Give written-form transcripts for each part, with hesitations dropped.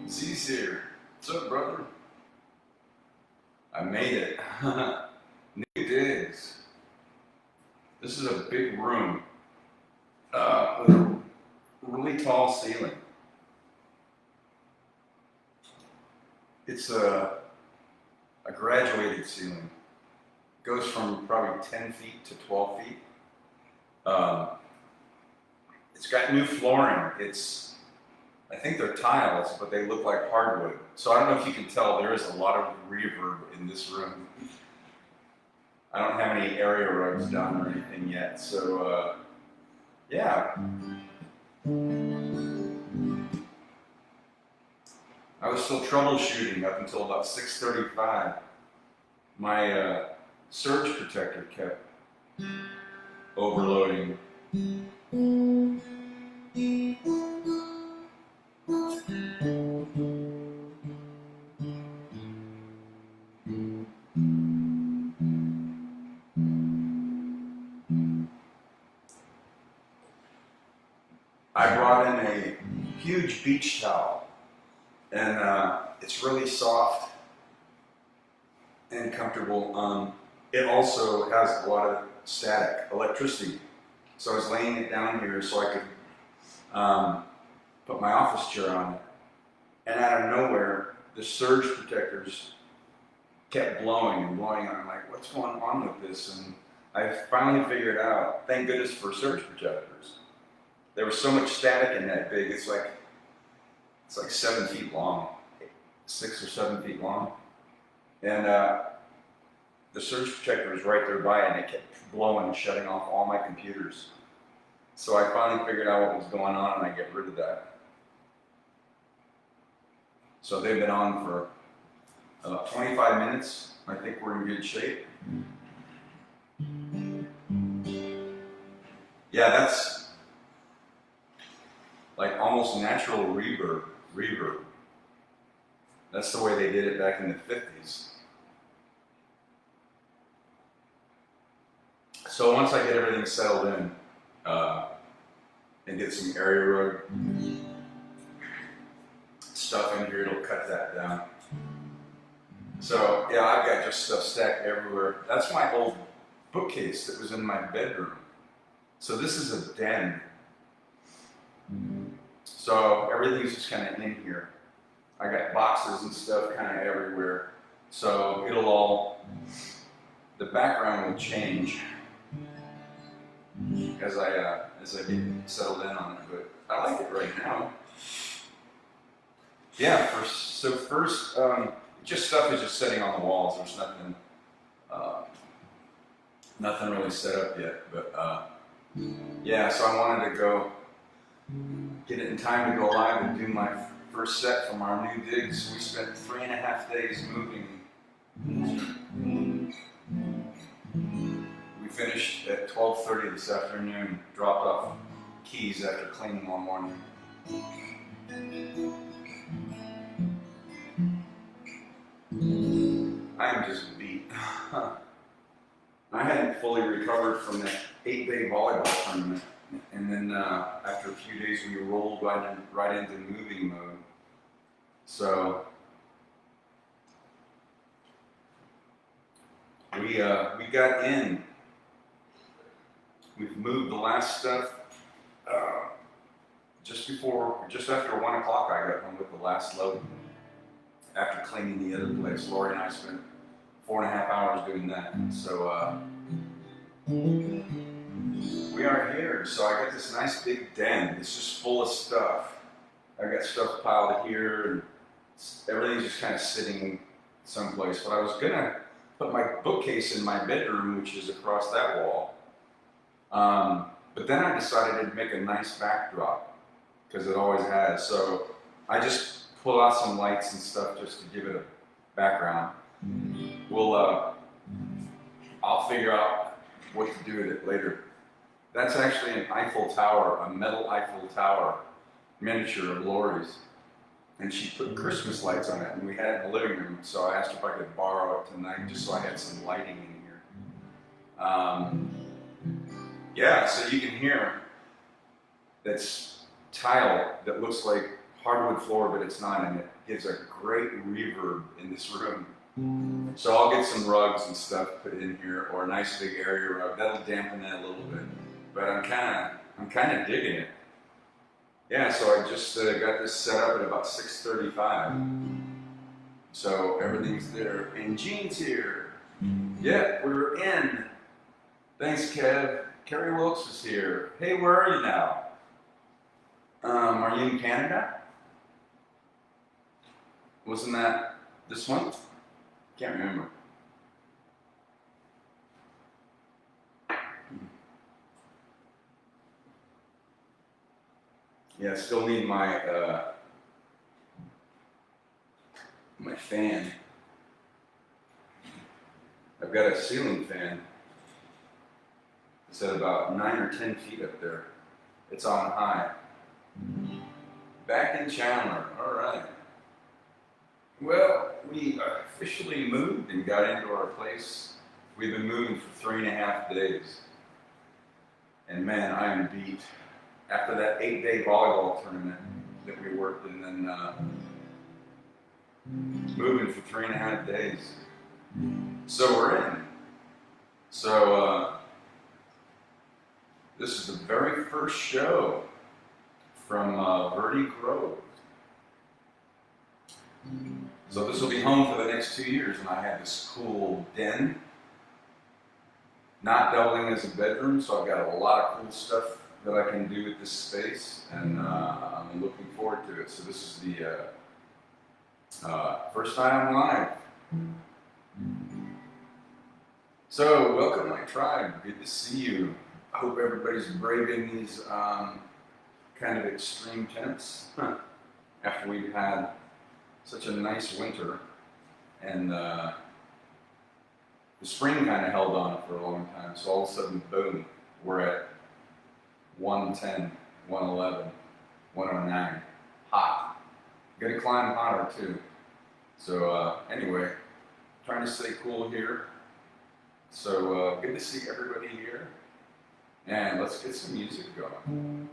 Z's here. What's up, brother? I made it. New digs. This is a big room with a really tall ceiling. It's a graduated ceiling. It goes from probably 10 feet to 12 feet. It's got new flooring. I think they're tiles, but they look like hardwood. So I don't know if you can tell, there is a lot of reverb in this room. I don't have any area rugs done or anything yet, so yeah. I was still troubleshooting up until about 6:35. My surge protector kept overloading. I brought in a huge beach towel, and it's really soft and comfortable. It also has a lot of static electricity, so I was laying it down here so I could put my office chair on it, and out of nowhere the surge protectors kept blowing and blowing, and I'm like, what's going on with this? And I finally figured out, thank goodness for surge protectors. There was so much static in that big, it's like 7 feet long, 6 or 7 feet long. And the surge protector was right there by, and it kept blowing and shutting off all my computers. So I finally figured out what was going on, and I get rid of that. So they've been on for about 25 minutes. I think we're in good shape. Yeah, that's like almost natural reverb. That's the way they did it back in the 50s. So once I get everything settled in and get some area rug stuff in here, it'll cut that down. So yeah, I've got just stuff stacked everywhere. That's my old bookcase that was in my bedroom. So this is a den. So everything's just kind of in here. I got boxes and stuff kind of everywhere. So the background will change as I get settled in on it. But I like it right now. Yeah. First, just stuff is just sitting on the walls. There's nothing really set up yet. But yeah. So I wanted to go get it in time to go live and do my first set from our new digs. We spent 3.5 days moving. We finished at 12:30 this afternoon, dropped off keys after cleaning all morning. I am just beat. I hadn't fully recovered from that 8-day volleyball tournament. And then after a few days, we rolled right into moving mode. So we got in. We've moved the last stuff just after 1 o'clock. I got home with the last load. After cleaning the other place, Lori and I spent 4.5 hours doing that. So. We are here, so I got this nice big den. It's just full of stuff. I got stuff piled here, and everything's just kind of sitting someplace. But I was gonna put my bookcase in my bedroom, which is across that wall. But then I decided to make a nice backdrop, because it always has. So I just pull out some lights and stuff just to give it a background. I'll figure out what to do with it later. That's actually an Eiffel Tower, a metal Eiffel Tower miniature of Lori's. And she put Christmas lights on it, and we had it in the living room, so I asked her if I could borrow it tonight, just so I had some lighting in here. Yeah, so you can hear that's tile that looks like hardwood floor, but it's not, and it gives a great reverb in this room. So I'll get some rugs and stuff put in here, or a nice big area rug. That'll dampen that a little bit. But I'm kind of digging it. Yeah, so I just got this set up at about 6:35. So everything's there. And Gene's here. Yeah, we're in. Thanks, Kev. Carrie Wilkes is here. Hey, where are you now? Are you in Canada? Wasn't that this month? Can't remember. Yeah, I still need my my fan. I've got a ceiling fan. It's at about 9 or 10 feet up there. It's on high. Back in Chandler. All right. Well, we officially moved and got into our place. We've been moving for 3.5 days. And man, I am beat. After that 8-day volleyball tournament that we worked and then moving for 3.5 days. So we're in. So this is the very first show from Verde Grove. So this will be home for the next 2 years, and I have this cool den, not doubling as a bedroom, so I've got a lot of cool stuff that I can do with this space, and I'm looking forward to it. So this is the first time I'm live. So welcome my tribe, good to see you. I hope everybody's braving these kind of extreme temps after we've had such a nice winter, and the spring kind of held on for a long time, so all of a sudden, boom, we're at 110, 111, 109, hot. Gotta climb hotter too. So anyway, trying to stay cool here. So good to see everybody here. And let's get some music going.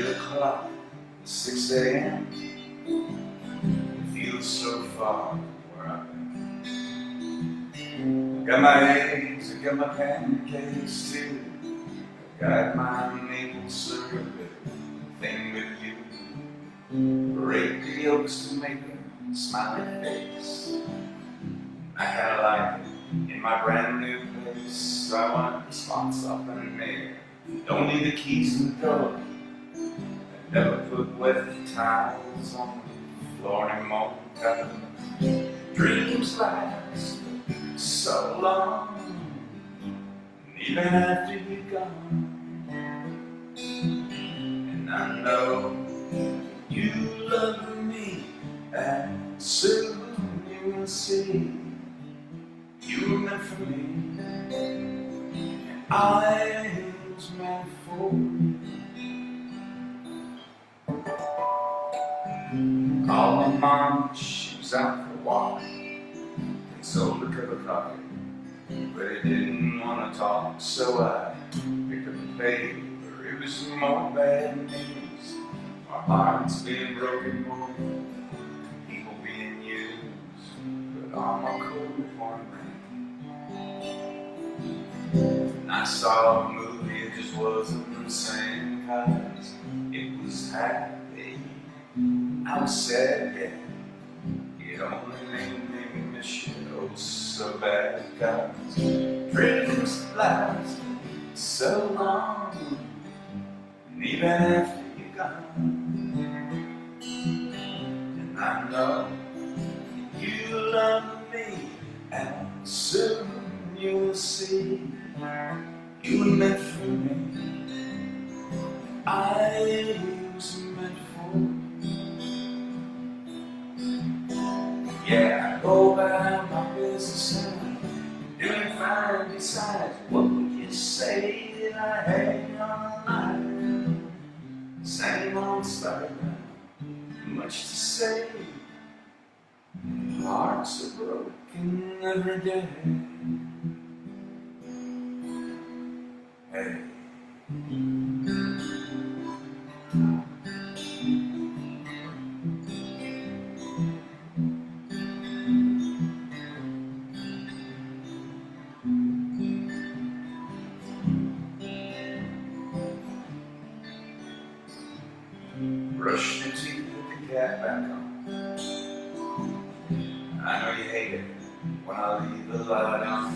O'clock, 6 a.m. It feels so far from where I've been. Got my eggs, I got my pancakes too. I got my maple syrup thing with you. Break the yolks to make a smiley face. I kinda like it in my brand new place. So I want the spots up in there. Don't need the keys in the door. Never put wet tiles on the floor anymore. Dreams last so long, even after you're gone. And I know you love me, and soon you will see you were meant for me, and I was meant for you. Called my mom, she was out for a walk, and sold a cup of coffee, but he didn't want to talk, so I picked up the paper. It was more bad news, our hearts being broken, more people being used, but all my cold one ring. And I saw a movie, it just wasn't the same, 'cause it was happy. I was sad, yeah. It only made me miss you oh so bad, 'cause dreams last so long, and even after you're gone. And I know you love me, and soon you'll see you were meant for me. I was meant for you. Yeah, I go about my business and doing fine besides. What would you say that I had on life? same old story, much to say. Hearts are broken every day. Hey. Brush your teeth, put the cat back on. I know you hate it when I leave the light on.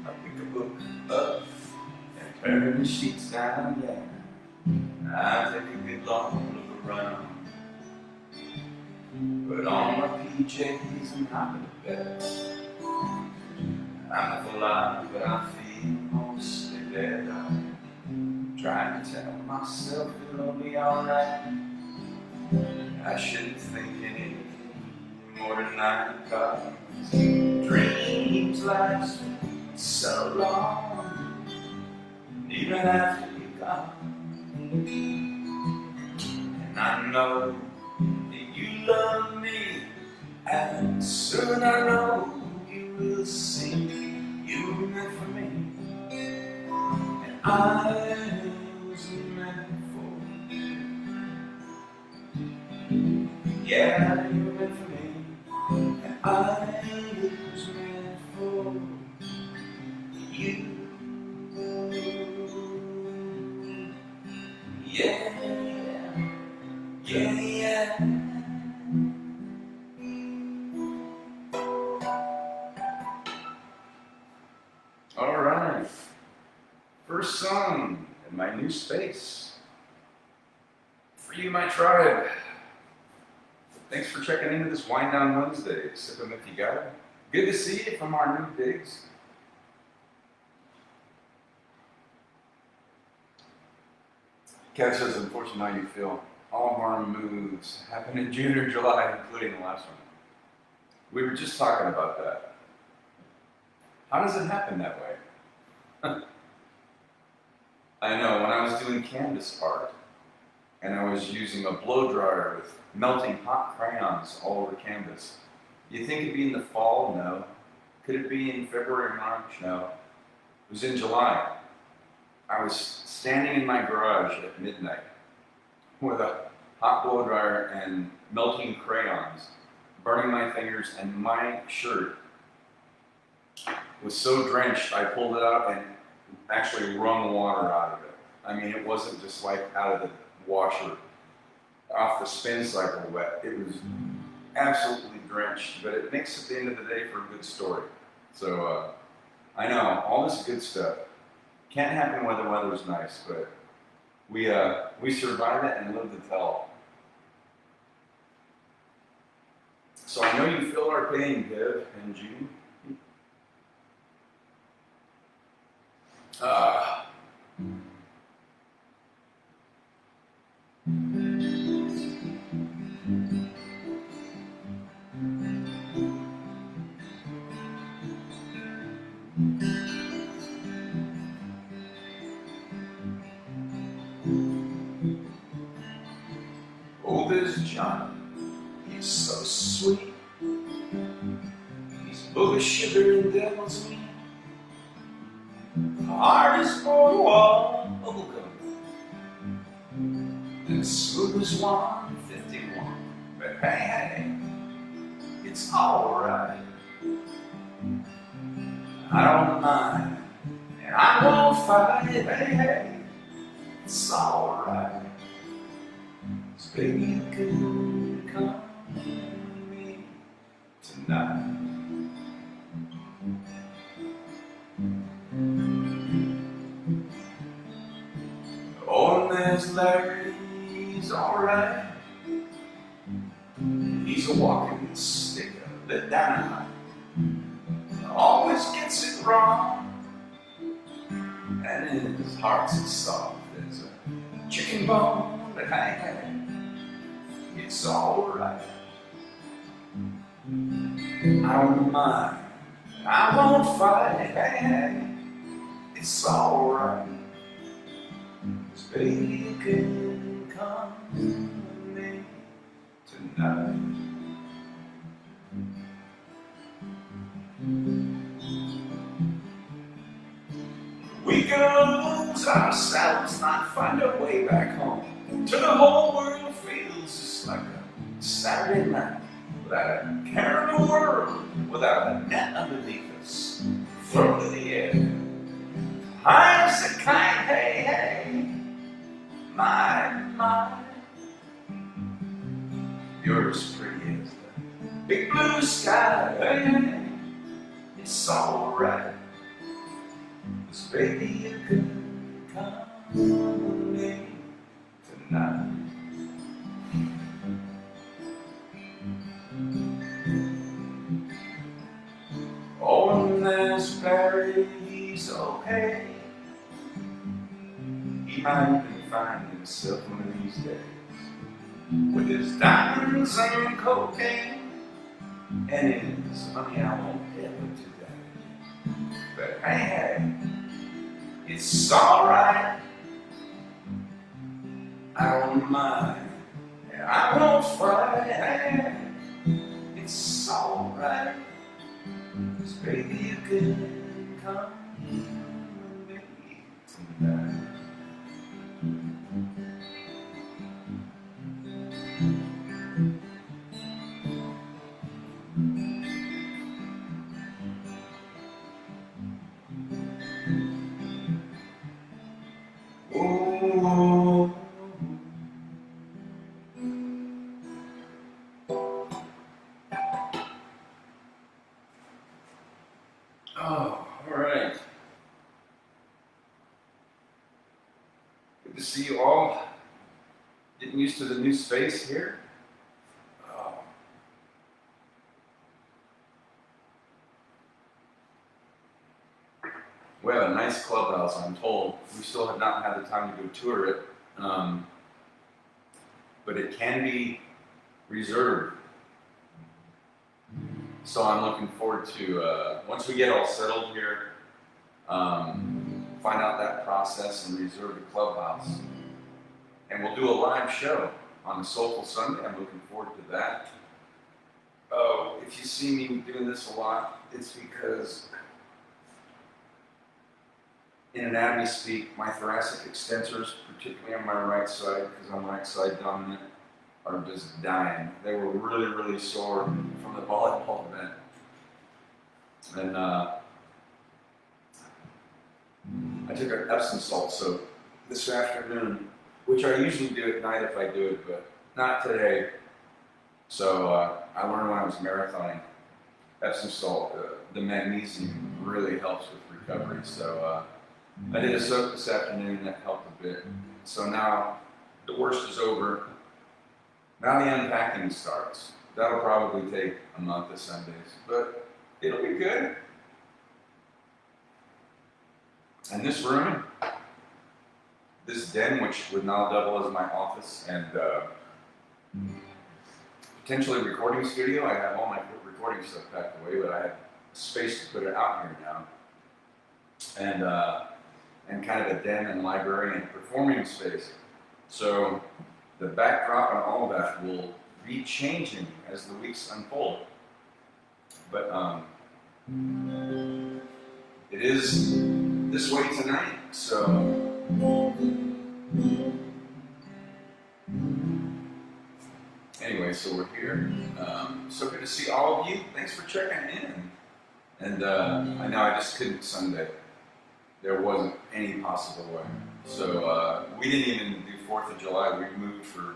I pick a book up and turn the sheets down, yeah. I take a good long look around. Put on my PJs and hop in bed. I'm alive, but I feel mostly dead. I'm trying to tell myself it'll be alright. I shouldn't think any more tonight, 'cause dreams last so long, even after you're gone. And I know that you love me, and soon I know you will see you were meant for me, and I was meant for you. Yeah, you were meant for me, and I was meant for you. Yeah, yeah, yeah. All right, first song in my new space. For you, my tribe. Thanks for checking into this Wind Down Wednesday. Sip 'em if you got it. Good to see you from our new digs. Kev says, unfortunately, how you feel. All of our moves happen in June or July, including the last one. We were just talking about that. How does it happen that way? I know, when I was doing canvas art, and I was using a blow dryer with melting hot crayons all over canvas. You think it'd be in the fall? No. Could it be in February or March? No. It was in July. I was standing in my garage at midnight with a hot blow dryer and melting crayons, burning my fingers, and my shirt was so drenched I pulled it out and actually wrung water out of it. I mean, it wasn't just like out of the washer off the spin cycle wet. It was absolutely drenched, but it makes at the end of the day for a good story. So I know all this good stuff can't happen when the weather's nice, but we survive it and live to tell. So I know you feel our pain, Viv and June. Oh, there's John, he's so sweet. He's full of sugar and devil's meat. Hard as boardwalk bubblegum, and smooth as 151. But hey, it's alright. I don't mind, and I won't fight. Hey, it's alright. So baby, you can come with me tonight. Oh, and there's Larry, he's alright. He's a walking stick of the dynamite. Always gets it wrong, and his heart's as soft as a chicken bone. But hey, it's alright. I don't mind, I won't fight. Hey, it's alright. Baby, you can come with me tonight? We can lose ourselves, not find our way back home, till the whole world feels just like a Saturday night, without a care in the world, without a net underneath us, float in the air, high as a kite, hey, hey, my, you're as pretty as the big blue sky, hey, hey, it's alright. Baby, you could come with me tonight. Oh, and there's Barry, he's okay. He might even find himself one of these days with his diamonds and cocaine and his honey, I won't ever do that. But hey, it's alright, I don't mind, and I won't fight. It's alright, 'cause baby you can come with me tonight. Oh, all right. Good to see you all. Getting used to the new space here. Oh. We have a nice clubhouse, I'm told. We still have not had the time to go tour it, but it can be reserved. So I'm looking forward to, once we get all settled here, find out that process and reserve the clubhouse. And we'll do a live show on a Soulful Sunday. I'm looking forward to that. Oh, if you see me doing this a lot, it's because in anatomy speak, my thoracic extensors, particularly on my right side, because I'm right side dominant, are just dying. They were really, really sore from the volleyball event. And I took an Epsom salt soak this afternoon, which I usually do at night if I do it, but not today. So I learned when I was marathoning, Epsom salt, the magnesium really helps with recovery. So I did a soak this afternoon that helped a bit. So now the worst is over. Now the unpacking starts. That'll probably take a month of Sundays, but it'll be good. And this room, this den, which would now double as my office and potentially recording studio. I have all my recording stuff packed away, but I have space to put it out here now. And kind of a den and library and performing space. So the backdrop and all of that will be changing as the weeks unfold. But it is this way tonight, so anyway, so we're here. So good to see all of you. Thanks for checking in. And I know I just couldn't Sunday. There wasn't any possible way. So we didn't even do 4th of July. We moved for,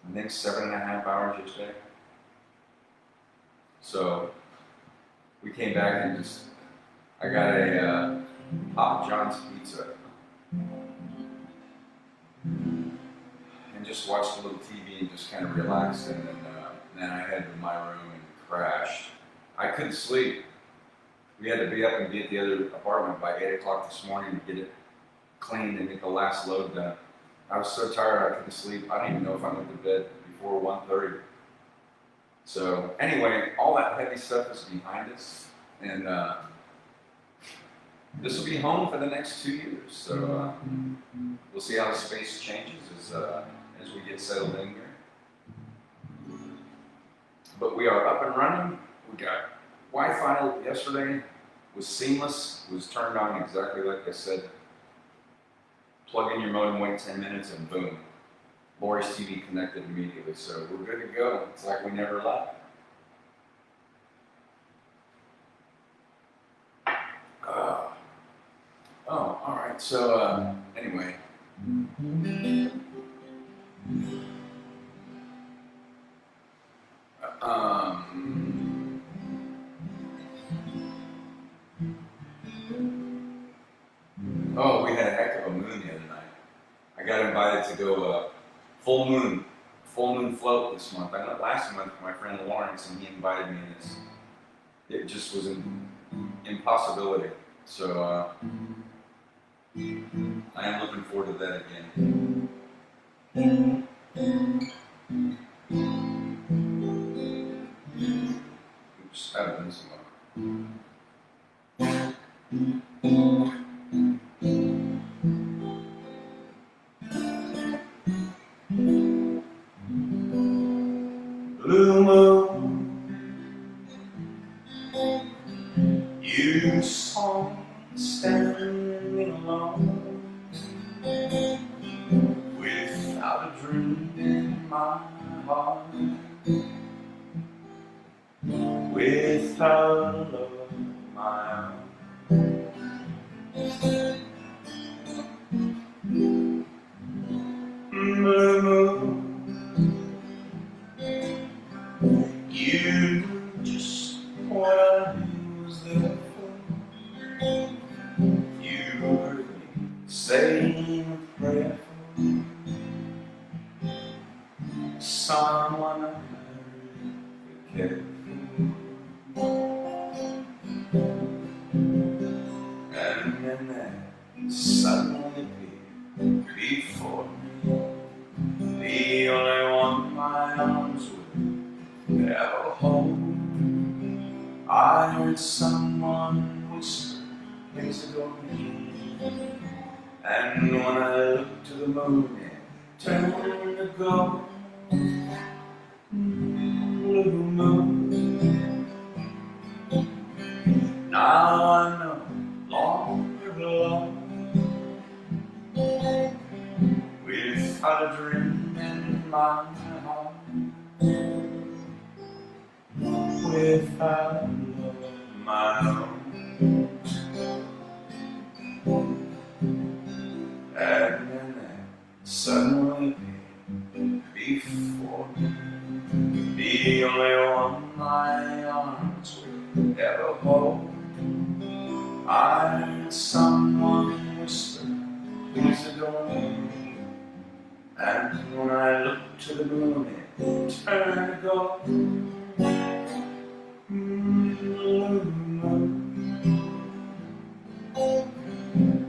I think, 7.5 hours yesterday. So we came back and I got a Papa John's pizza. And just watched a little TV and just kind of relaxed. And then I headed to my room and crashed. I couldn't sleep. We had to be up and be at the other apartment by 8 o'clock this morning to get it cleaned and get the last load done. I was so tired I couldn't sleep. I don't even know if I went to bed before 1:30. So anyway, all that heavy stuff is behind us, and this will be home for the next 2 years. So we'll see how the space changes as we get settled in here. But we are up and running. We got Wi-Fi yesterday, was seamless, was turned on exactly like I said. Plug in your modem, wait 10 minutes, and boom. Lori's TV connected immediately, so we're good to go. It's like we never left. All right. So anyway, oh, we had a heck of a moon the other night. I got invited to go full moon float this month. I went last month with my friend Lawrence, and he invited me, and it just was an impossibility. So I am looking forward to that again. Oops, I haven't done some Blue moon, you saw me standing alone, without a dream in my heart, without a love of my own. Blue moon, you just what I was there for. You heard me saying a prayer for someone I cared for. And then that suddenly appeared before me, the only one my arms would ever hold. I heard someone whisper, please adore me. And when I looked to the moon, it turned to gold. Blue moon, now I know longer alone, without a dream in my heart, without love of my own. And then that suddenly appeared before me, the only one my arms would ever hold. I heard someone whisper, please adore me. And when I looked to the moon, it turned to gold. Blue moon,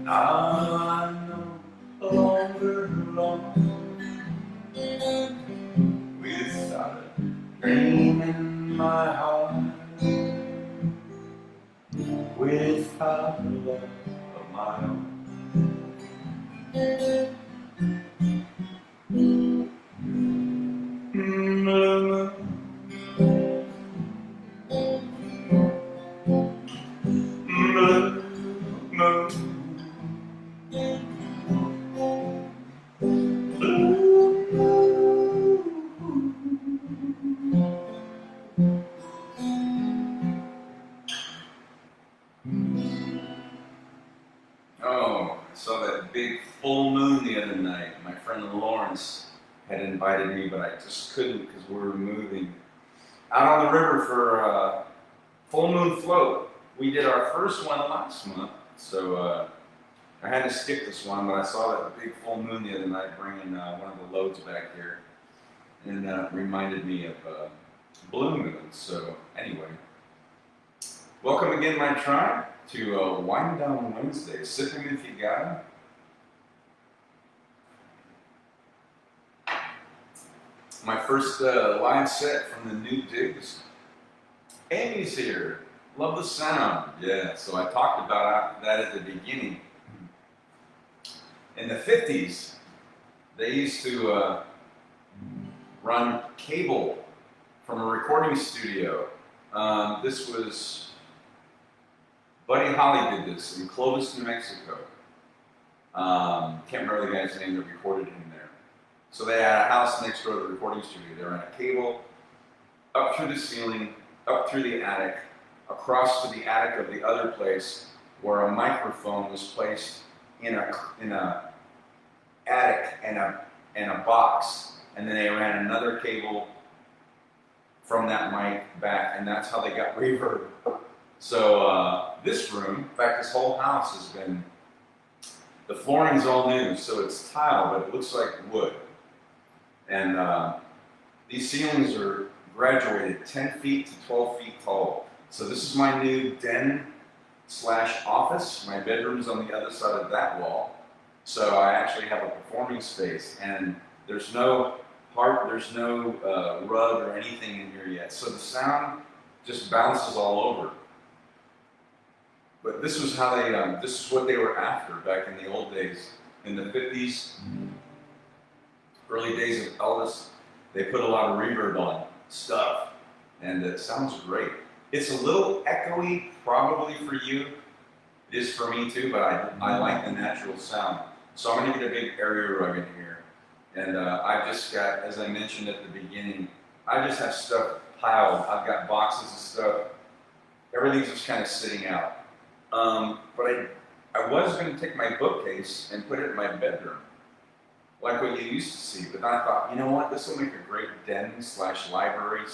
now I'm no longer alone, without a dream in my heart, without a love of my own. Oh, I saw that big full moon the other night. My friend Lawrence had invited me, but I just couldn't because we were moving out on the river for a full moon float. We did our first one last month, so I had to skip this one, but I saw that big full moon the other night bringing one of the loads back here, and that reminded me of blue moons. So anyway, welcome again, my tribe, to Wind Down Wednesday. Sipping if you got 'em. My first live set from the new digs. Amy's here. Love the sound. Yeah, so I talked about that at the beginning. In the 50s, they used to run cable from a recording studio. This was, Buddy Holly did this in Clovis, New Mexico. Can't remember the guy's name that recorded him there. So they had a house next door to the recording studio. They ran a cable up through the ceiling, up through the attic, across to the attic of the other place where a microphone was placed in a attic and a box, and then they ran another cable from that mic back, and that's how they got reverb. So this room, in fact, this whole house has been, the flooring's all new, so it's tile, but it looks like wood. And these ceilings are graduated 10 feet to 12 feet tall. So this is my new den / office. My bedroom's on the other side of that wall. So I actually have a performing space, and there's no rug or anything in here yet. So the sound just bounces all over. But this was how they, this is what they were after back in the old days. In the 50s, early days of Elvis, they put a lot of reverb on stuff, and it sounds great. It's a little echoey, probably for you. It is for me too, but I like the natural sound. So I'm gonna get a big area rug in here. And I've just got, as I mentioned at the beginning, I just have stuff piled. I've got boxes of stuff. Everything's just kind of sitting out. But I was going to take my bookcase and put it in my bedroom, like what you used to see. But then I thought, you know what? This will make a great den / library /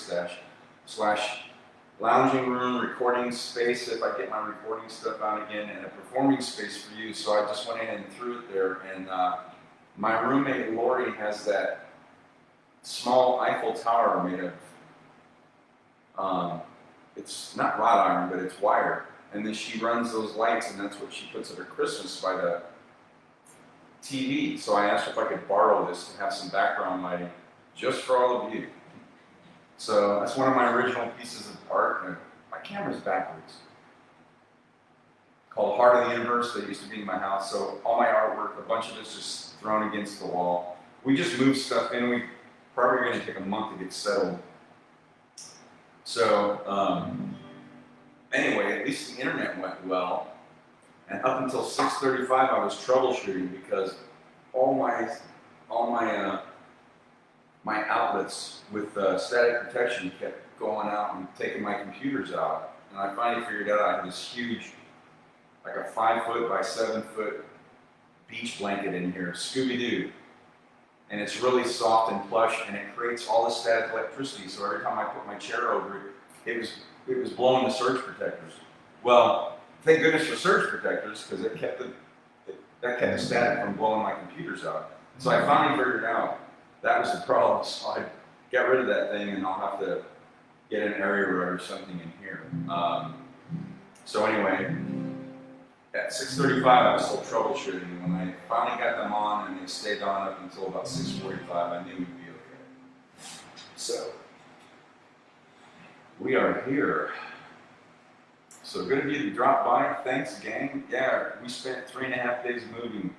lounging room, recording space if I get my recording stuff out again, and a performing space for you. So I just went in and threw it there. And my roommate Lori has that small Eiffel Tower made of, it's not wrought iron, but it's wire. And then she runs those lights, and that's what she puts at her Christmas by the TV. So I asked her if I could borrow this to have some background lighting just for all of you. So that's one of my original pieces of art. And my camera's backwards. Called Heart of the Universe, that used to be in my house. So all my artwork, a bunch of it's just thrown against the wall. We just moved stuff in. We probably going to take a month to get settled. So anyway, at least the internet went well. And up until 6:35, I was troubleshooting because all my outlets with static protection kept going out and taking my computers out. And I finally figured out I had this huge, like a 5-foot by 7-foot beach blanket in here, Scooby-Doo. And it's really soft and plush, and it creates all the static electricity. So every time I put my chair over it, it was blowing the surge protectors. Well, thank goodness for surge protectors, because that kept the static from blowing my computers out. So I finally figured out that was the problem. So I got rid of that thing, and I'll have to get an area rug or something in here. So anyway, at 6:35, I was still troubleshooting. When I finally got them on, and they stayed on up until about 6:45, I knew we'd be okay. So we are here. So good of you to drop by. Thanks, gang. Yeah, we spent 3.5 days moving.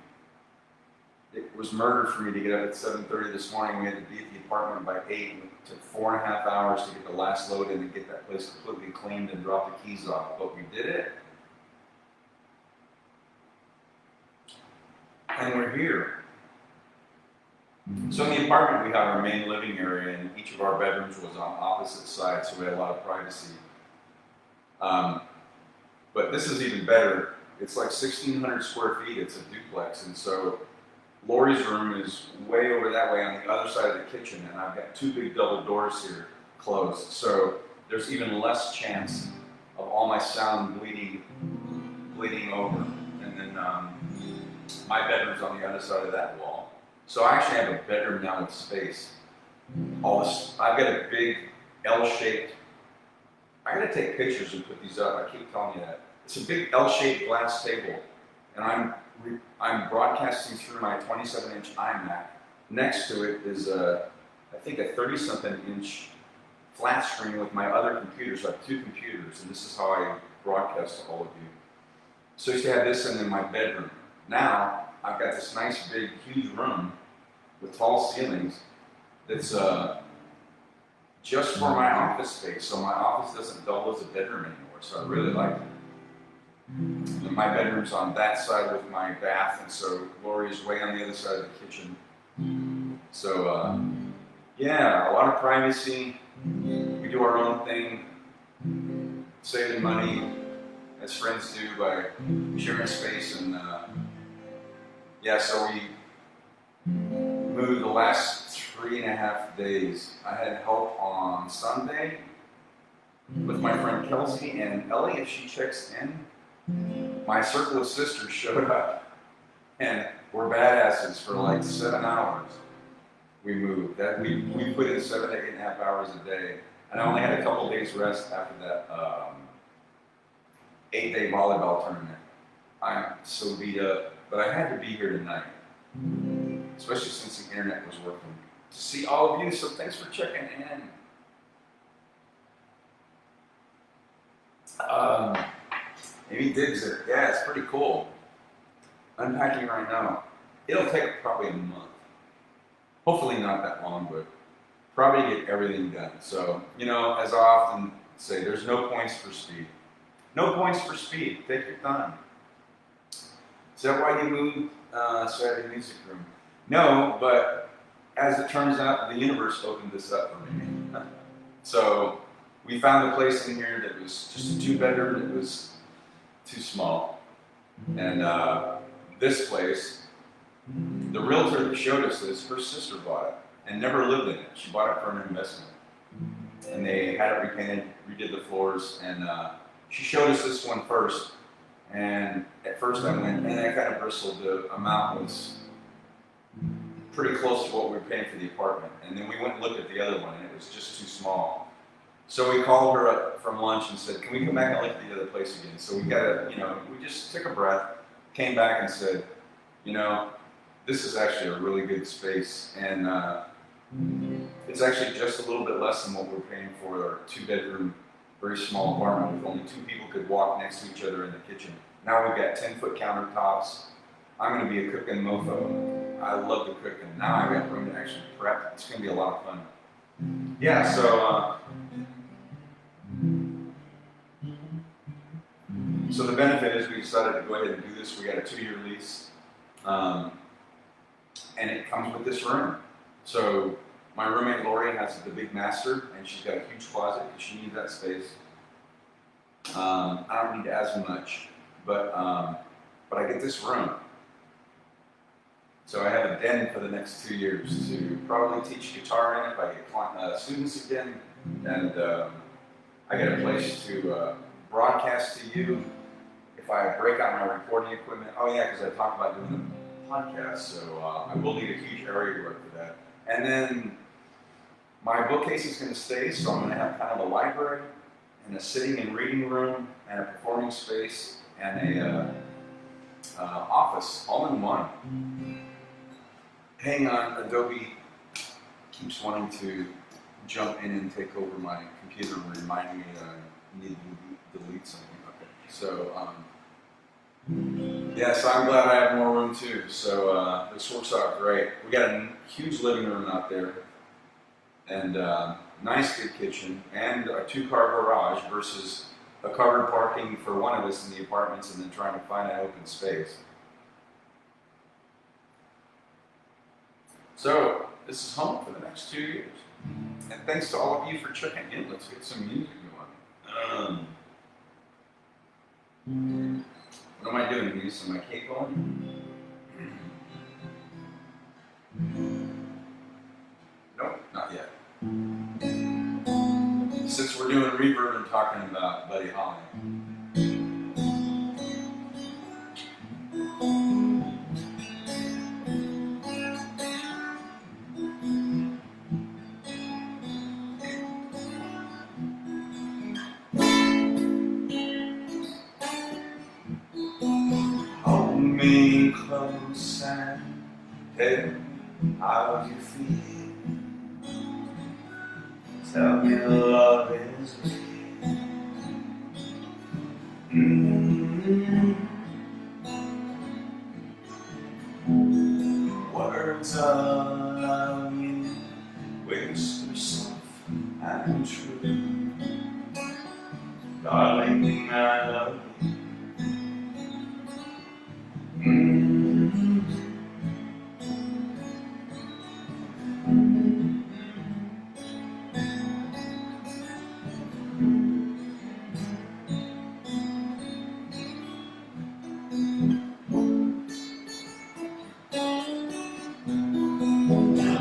It was murder for me to get up at 7:30 this morning. We had to be at the apartment by 8. It took 4.5 hours to get the last load in and get that place completely cleaned and drop the keys off. But we did it. And we're here. So in the apartment, we have our main living area, and each of our bedrooms was on opposite sides, so we had a lot of privacy. But this is even better. It's like 1,600 square feet. It's a duplex, and so Lori's room is way over that way on the other side of the kitchen, and I've got 2 big double doors here closed. So there's even less chance of all my sound bleeding over. And then my bedroom's on the other side of that wall. So I actually have a bedroom now with space. I've got a big L-shaped, I gotta take pictures and put these up, I keep telling you that. It's a big L-shaped glass table, and I'm broadcasting through my 27-inch iMac. Next to it is I think a 30-something inch flat screen with my other computers. I have 2 computers, and this is how I broadcast to all of you. So I used to have this in my bedroom. Now, I've got this nice, big, huge room with tall ceilings that's just for my office space, so my office doesn't double as a bedroom anymore, so I really like it. And my bedroom's on that side with my bath, and so Lori's way on the other side of the kitchen. So, yeah, a lot of privacy. We do our own thing, saving money, as friends do, by sharing space. And yeah, so we moved the last 3.5 days. I had help on Sunday with my friend Kelsey, and Ellie, if she checks in, my circle of sisters showed up, and we're badasses for like 7 hours. We moved. That we put in 7 to 8.5 hours a day, and I only had a couple days rest after that 8-day volleyball tournament. I'm so beat up, but I had to be here tonight, especially since the internet was working, to see all of you. So thanks for checking in. Amy digs it. Yeah, it's pretty cool. Unpacking right now. It'll take probably a month. Hopefully not that long, but probably get everything done. So, you know, as I often say, there's no points for speed. No points for speed. Take your time. Is that why you moved Saturday Music Room? No, but as it turns out, the universe opened this up for me. So we found a place in here that was just a 2-bedroom. It was too small. And this place, the realtor that showed us this, her sister bought it and never lived in it. She bought it for an investment. And they had it repainted, redid the floors, and she showed us this one first. And at first I went, and I kind of bristled. The amount was pretty close to what we were paying for the apartment. And then we went and looked at the other one, and it was just too small. So we called her up from lunch and said, can we come back and look at the other place again? So we got we just took a breath, came back and said, you know, this is actually a really good space. And it's actually just a little bit less than what we're paying for our 2-bedroom, very small apartment with only 2 people could walk next to each other in the kitchen. Now we've got 10-foot countertops. I'm going to be a cooking mofo. I love the cooking. Now I've got room to actually prep. It's going to be a lot of fun. Yeah, so so the benefit is we decided to go ahead and do this. We got a 2-year lease, and it comes with this room. So my roommate Lori has the big master, and she's got a huge closet because she needs that space. I don't need as much, but I get this room. So I have a den for the next 2 years to probably teach guitar in if I get students again, and I get a place to broadcast to you if I break out my recording equipment. Oh yeah, because I talked about doing a podcast, so I will need a huge area to work for that. And then my bookcase is going to stay, so I'm going to have kind of a library and a sitting and reading room and a performing space and a office all in one. Hang on, Adobe keeps wanting to jump in and take over my computer and remind me that I need to delete something. Okay, so yeah, so I'm glad I have more room too. So this works out great. We got a huge living room out there, and nice big kitchen, and a 2-car garage versus a covered parking for one of us in the apartments, and then trying to find an open space. So this is home for the next 2 years, and thanks to all of you for checking in. Let's get some music going. What am I doing? Using my cape on? Nope, not yet. Since we're doing reverb and talking about Buddy Holly. Hold me close and tell me how you feel. Tell me love is real. Words of love whisper soft and true. Darling, I love you.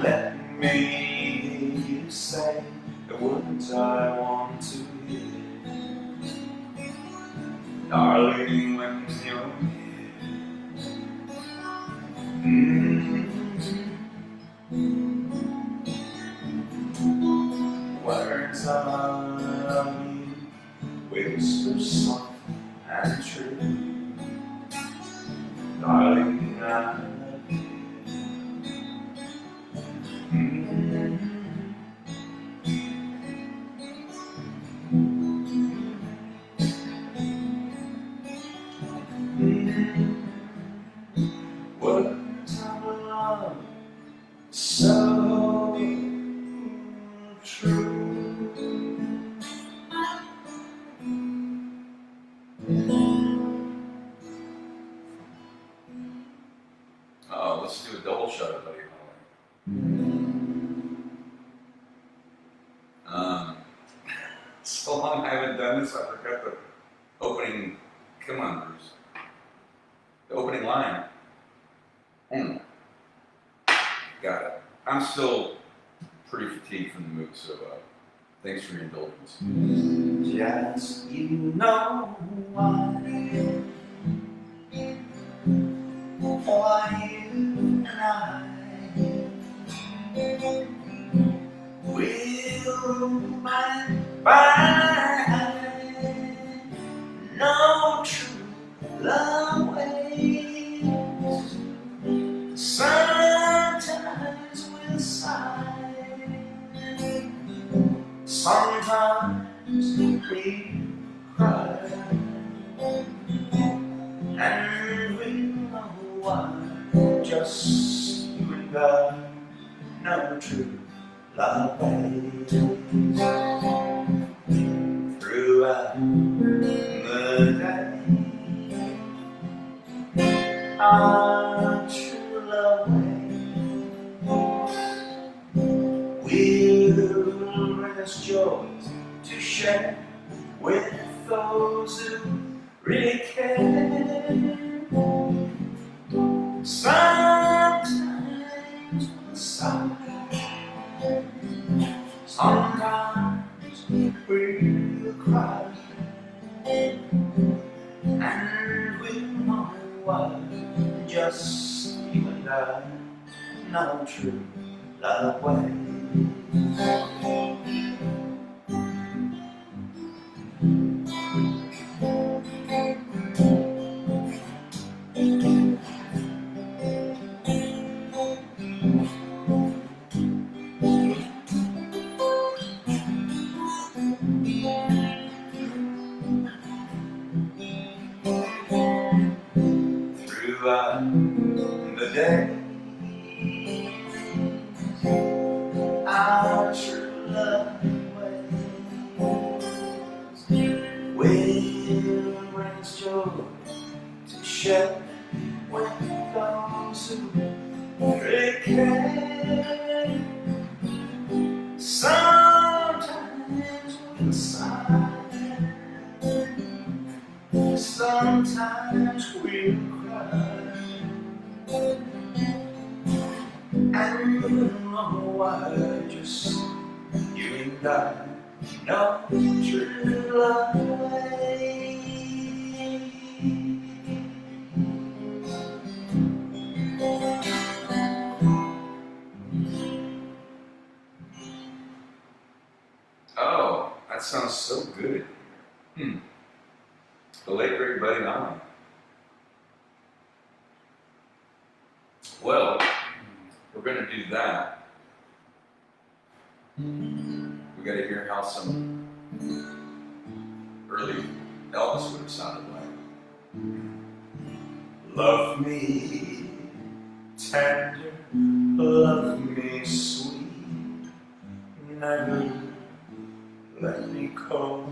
Let me hear you say the words I want to hear, darling, when you're here. Words I love you, whisper soft and true, darling, I love you. Words of love, so true. Oh, let's do a double shot of Buddy Holly. So long I haven't done this, I forgot the opening. Come on, Bruce. The opening line. Got it. I'm still pretty fatigued from the move, so thanks for your indulgence. Just you know why you and I will find no true love waits. Sometimes we'll sigh, sometimes we cry, and we know why. Just you and I, no true love waits. Throughout the day, our true love waits. We'll rest joys to share with those who really care. Sometimes we'll sigh, sometimes we'll cry, and we know why. Just you and I, no true love waits. Throughout the day, our true love waits. We'll bring joy to share with those who really care. Sometimes we'll sigh, sometimes we'll cry, and we know why. Just you and I, no true love waits. Oh, that sounds so good. The late great Buddy Holly. Well, we're going to do that. We got to hear how some early Elvis would have sounded like. Love me tender, love me sweet, never let me go.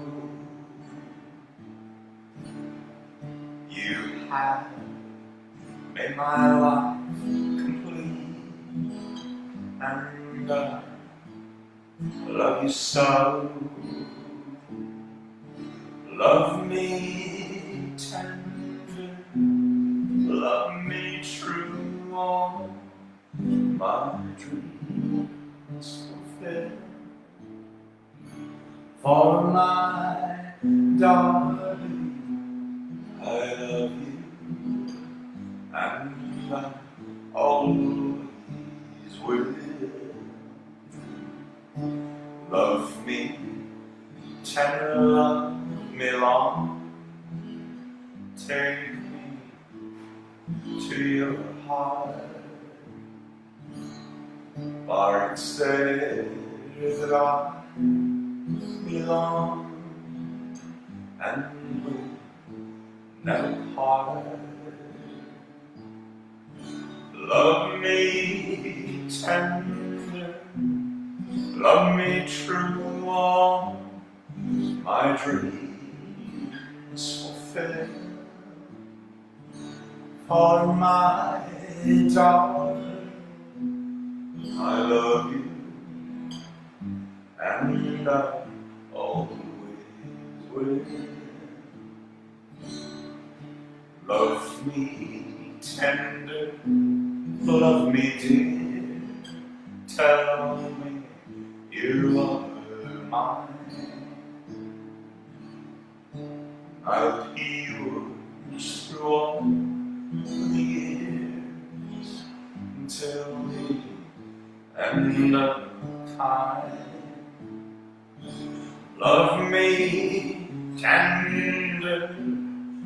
You have made my life complete, and I love you so. Love me tender, love me true, all my dreams fulfill. For my darling, I love you, and I always will. Love me tender, love me long, take me to your heart. For it's there that I belong, and will never part. Love me tender, love me true, all my dreams fulfill. For my darling, I love you, and I always will. Love me tender, love me dear, tell me you are mine. I'll be yours through all the years, until the end of time. Love me tender,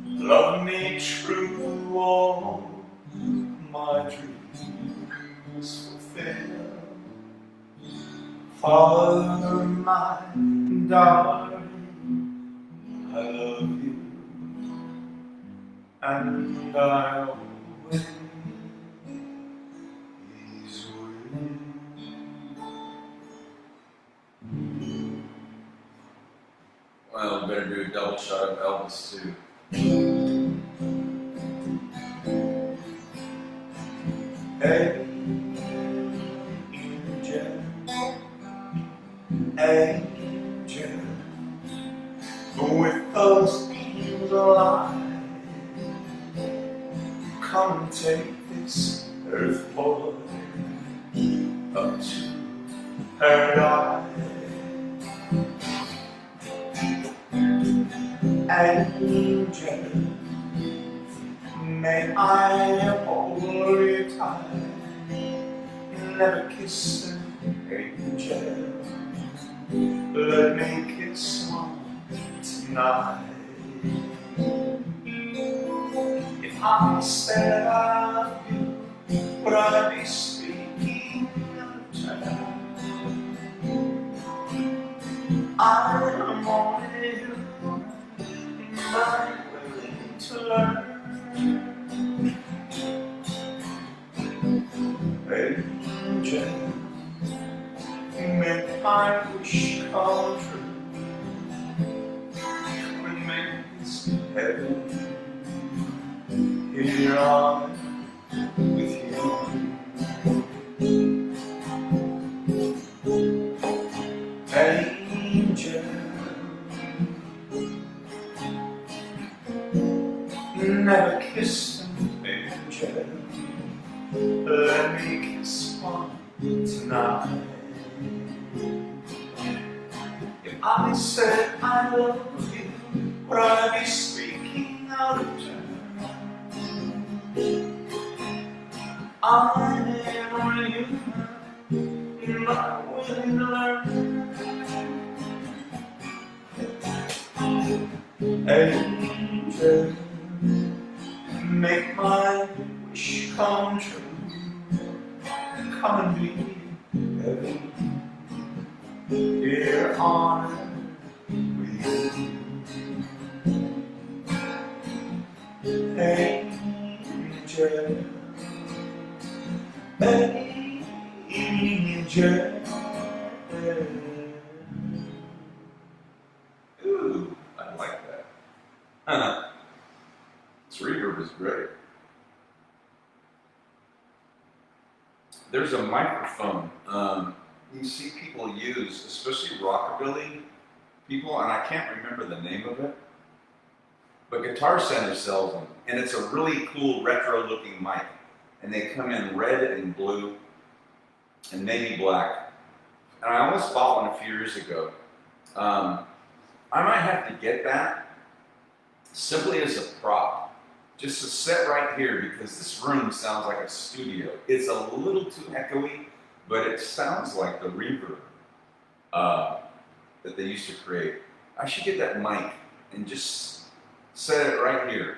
love me true, all my dreams fulfill. For my darling, I love you, and I always will. Well, better do a double shot of Elvis too. Hey, angel, angel, with those angels alive, come and take this earth boy up to paradise. Angel, may I hold you tight, never kiss an angel, let me kiss one tonight. If I said I love you, would I be speaking of time? I'm only human, I'm willing to learn. Angel, make my wish come true, and make this heaven here on with you. Angel, never kissed an angel, let me kiss one tonight. If I said I love you, would I be speaking out of turn? I am only human, you're not willing to learn. Angel, make my wish come true, come and be heaven here on earth with you. Angel, angel, there's a microphone you see people use, especially rockabilly people, and I can't remember the name of it, but Guitar Center sells them, and it's a really cool retro-looking mic, and they come in red and blue and maybe black. And I almost bought one a few years ago. I might have to get that simply as a prop, just to sit right here because this room sounds like a studio. It's a little too echoey, but it sounds like the reverb that they used to create. I should get that mic and just set it right here,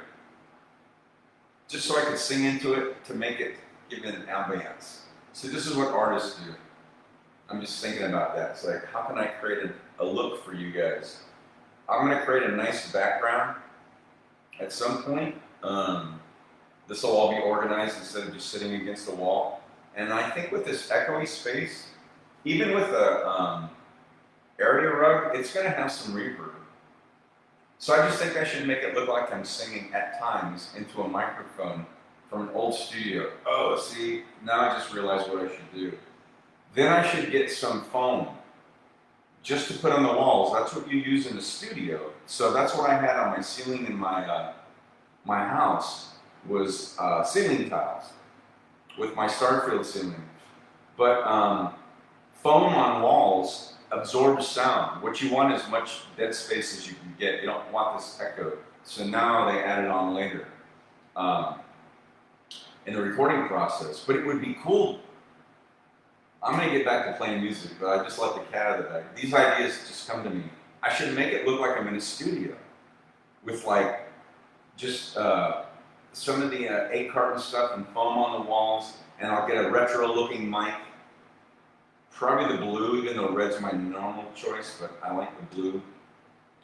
just so I could sing into it to make it give it an ambiance. So this is what artists do. I'm just thinking about that. It's like, how can I create a look for you guys? I'm going to create a nice background at some point. This will all be organized instead of just sitting against the wall. And I think with this echoey space, even with a area rug, it's going to have some reverb. So I just think I should make it look like I'm singing at times into a microphone from an old studio. Oh, see, now I just realized what I should do. Then I should get some foam just to put on the walls. That's what you use in the studio. So that's what I had on my ceiling in my my house was ceiling tiles with my Starfield ceiling. But foam on walls absorbs sound. What you want is as much dead space as you can get. You don't want this echo. So now they add it on later in the recording process. But it would be cool. I'm going to get back to playing music, but I just let the cat out of the bag. These ideas just come to me. I should make it look like I'm in a studio with like just some of the egg carton stuff and foam on the walls, and I'll get a retro looking mic. Probably the blue, even though red's my normal choice, but I like the blue.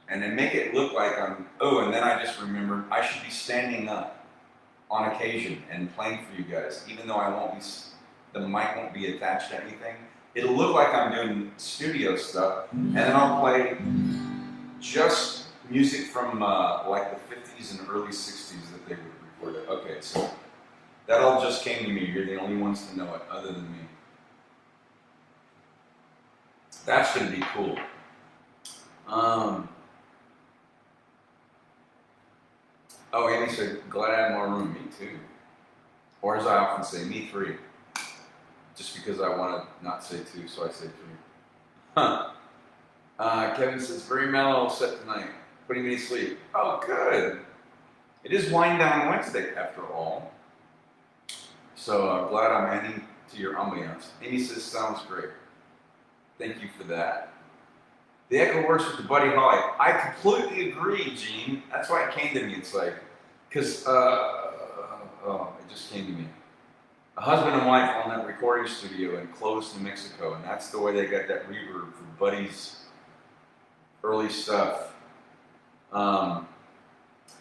And then make it look like I'm, oh, and then I just remembered I should be standing up on occasion and playing for you guys, even though I won't be, the mic won't be attached to anything. It'll look like I'm doing studio stuff, and then I'll play just music from like the 50s and early 60s that they would record it. Okay, so that all just came to me. You're the only ones to know it, other than me. That's going to be cool. Oh, Amy said, glad I have more room. Me too. Or as I often say, me three. Just because I want to not say two, so I say three. Huh. Kevin says, very mellow set tonight. Putting me to sleep. Oh, good. It is Wind Down Wednesday, after all. So glad I'm adding to your ambiance. Amy says, sounds great. Thank you for that. The echo works with the Buddy Holly. I completely agree, Gene. That's why it came to me. It's like, because, it just came to me. A husband and wife own that recording studio in Clovis, New Mexico, and that's the way they got that reverb for Buddy's early stuff.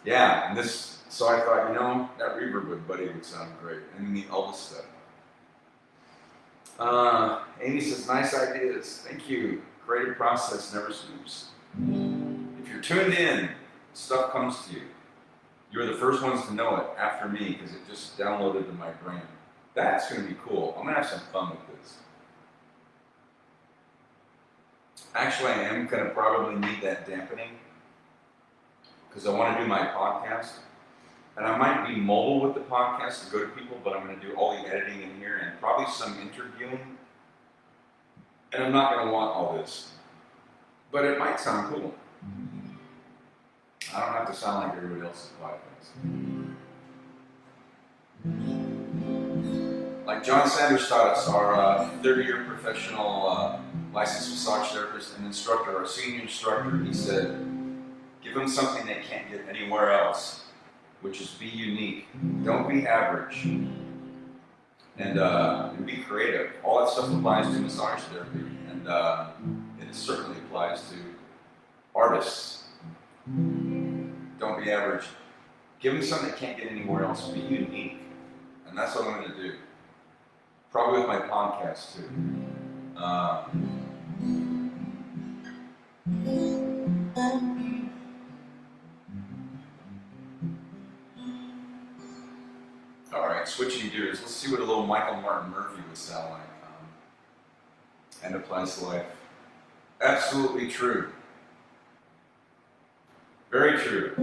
Yeah, and this, so I thought, you know, that reverb with Buddy would sound great, and the Elvis stuff. Amy says, nice ideas. Thank you. Creative process never sleeps. If you're tuned in, stuff comes to you. You're the first ones to know it after me because it just downloaded to my brain. That's going to be cool. I'm going to have some fun with this. Actually, I am going to probably need that dampening because I want to do my podcast. And I might be mobile with the podcast to go to people, but I'm going to do all the editing in here and probably some interviewing. And I'm not going to want all this. But it might sound cool. I don't have to sound like everybody else's podcast. Like John Sanders taught us, our 30-year professional licensed massage therapist and instructor, our senior instructor, he said, give them something they can't get anywhere else, which is be unique. Don't be average. And be creative. All that stuff applies to massage therapy, and it certainly applies to artists. Don't be average. Give them something they can't get anywhere else. Be unique. And that's what I'm going to do. Probably with my podcast, too. All right, switch switching gears. Let's see what a little Michael Martin Murphey would sound like. End applies to life. Absolutely true. Very true.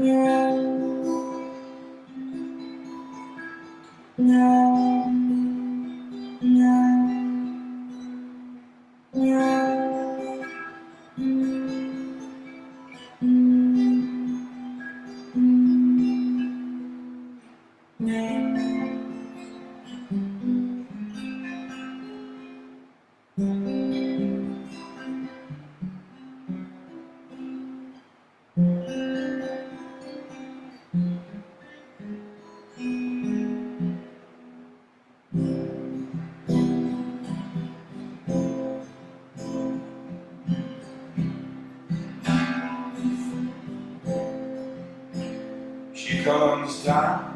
She comes down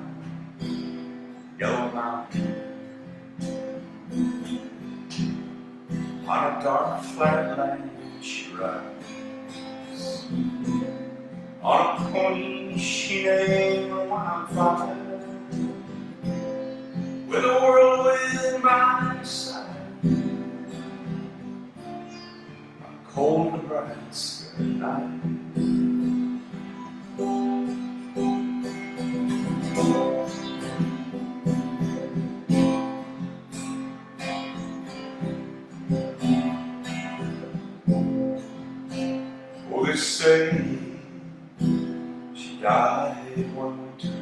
Yellow Mountain on a dark flat land. She rides on a pony she named Wildfire, with a whirlwind by her side, a cold Nebraska night. Oh, they say she died one winter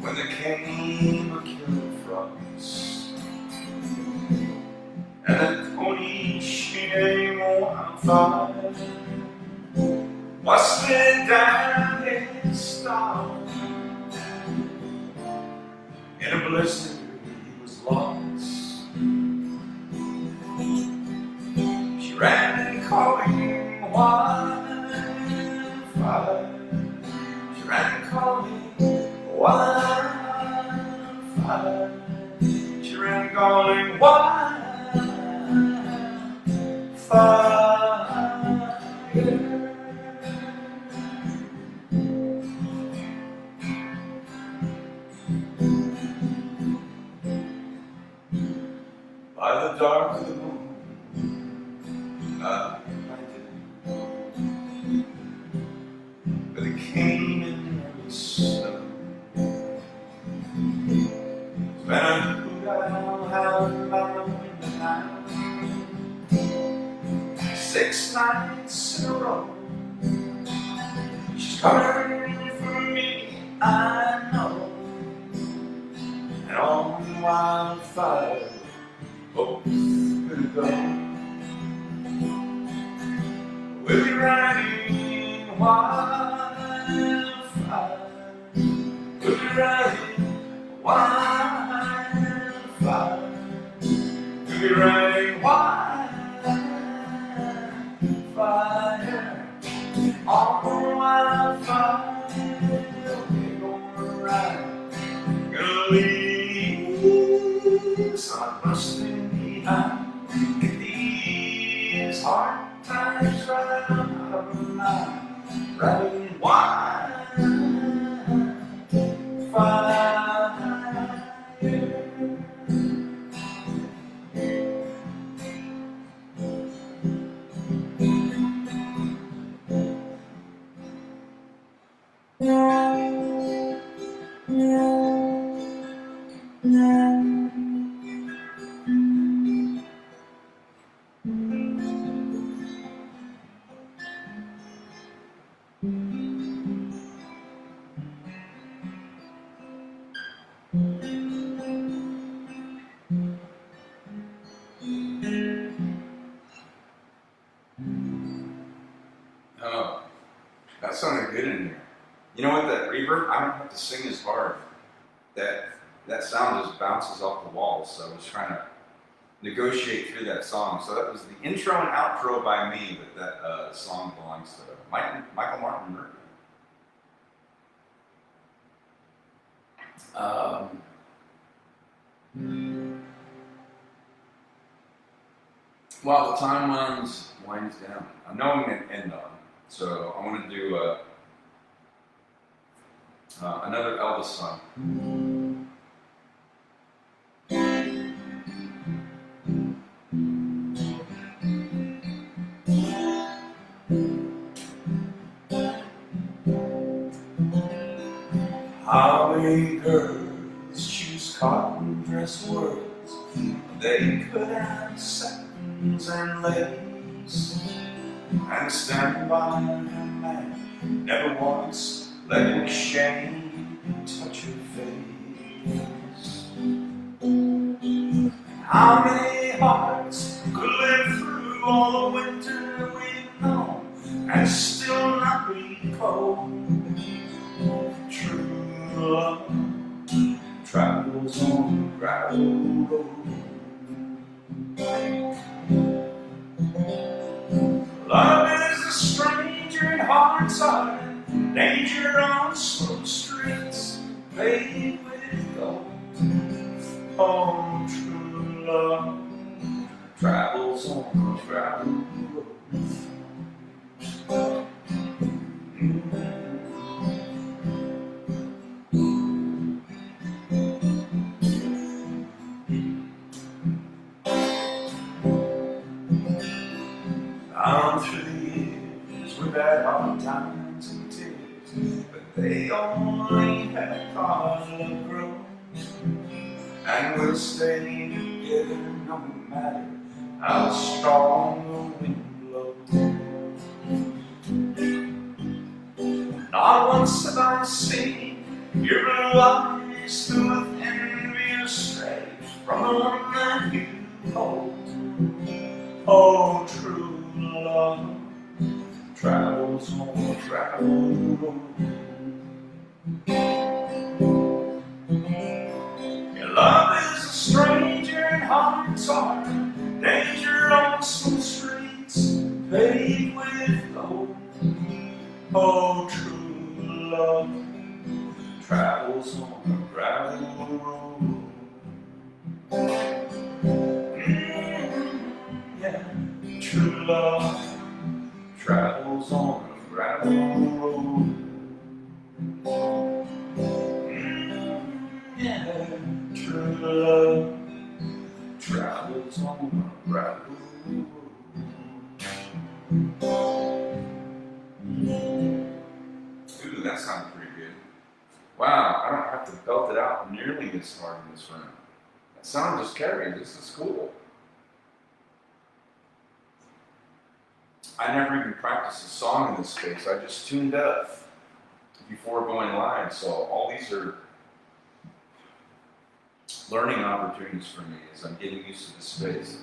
when there came a killing frost, and that pony she named Wildfire was slid down his star. In a blizzard he was lost. She ran calling wildfire. She ran calling wildfire. She ran calling wildfire. By the dark of the moon, I did, but it came in early snow. When I knew I'll have my winter now, 6 nights in a row. She's coming for me, I know, and on wildfire both gonna go. We'll be riding wildfire. We'll be riding wildfire. We'll be riding wildfire. On wildfire. We're gonna ride. Gonna leave some busting behind. Get these hard times right out of my mind. Riding wildfire. Oh, that sounded good in here. You know what, that reverb, I don't have to sing as hard. That sound just bounces off the walls, so I was trying to negotiate through that song. So that was the intro and outro by me, but that song belongs to Michael Martin Murphey. Well, the time winds down. I know I'm going to end on, so I want to do Another Elvis song. How many girls choose cotton dress words? They could have satins and lace, and stand by her man, never once letting shame touch her face. How many hearts could live through all the winter we've known and still not be cold? True love travels on the gravel road. Love is a stranger in hearts are, danger on slow streets paved with gold. Oh, true love travels on the gravel road. Down through the years, we've had hard times and tears, but they only have caused love grow. And we'll stay together no matter how strong the wind blows. Not once have I seen your blue eyes through with envy astray from the one that you hold. Oh, true love travels on the gravel road. Your love is a stranger in hearts are, danger on some streets paved with gold. Oh, true love travels on the gravel road. Yeah, true love travels on the gravel road. Yeah, true love travels on the gravel road. Ooh, that sounded pretty good. Wow, I don't have to belt it out nearly as hard in this room. That sound just carried. This is cool. I never even practiced a song in this space. I just tuned up before going live. So all these are learning opportunities for me as I'm getting used to this space.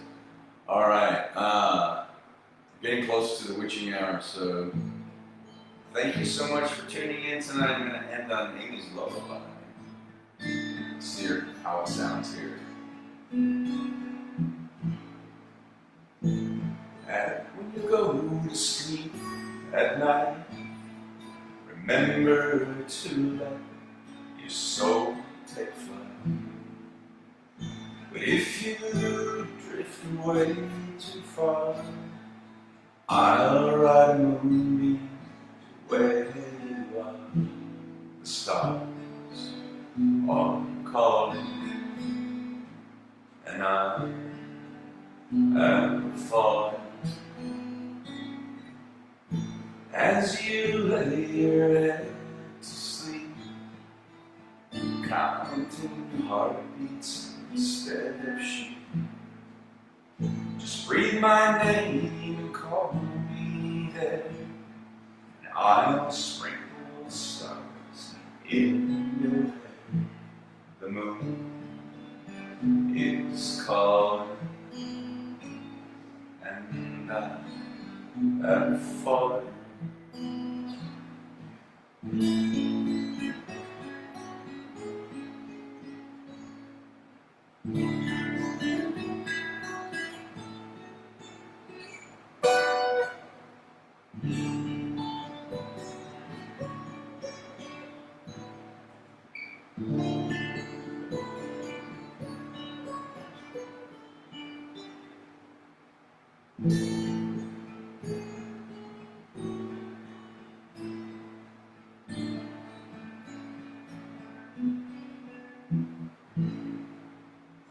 All right, getting close to the witching hour. So thank you so much for tuning in tonight. I'm going to end on Amy's Lullaby. Let's hear how it sounds here. And when you go to sleep at night, remember to let your soul take flight. But if you drift away too far, I'll ride a moonbeam to where you are. The stars are calling, and I am falling. As you lay your head to sleep, counting heartbeats instead of sheep, just breathe my name and call me there, and I'll sprinkle stars in your head. The moon is calling, and I am falling.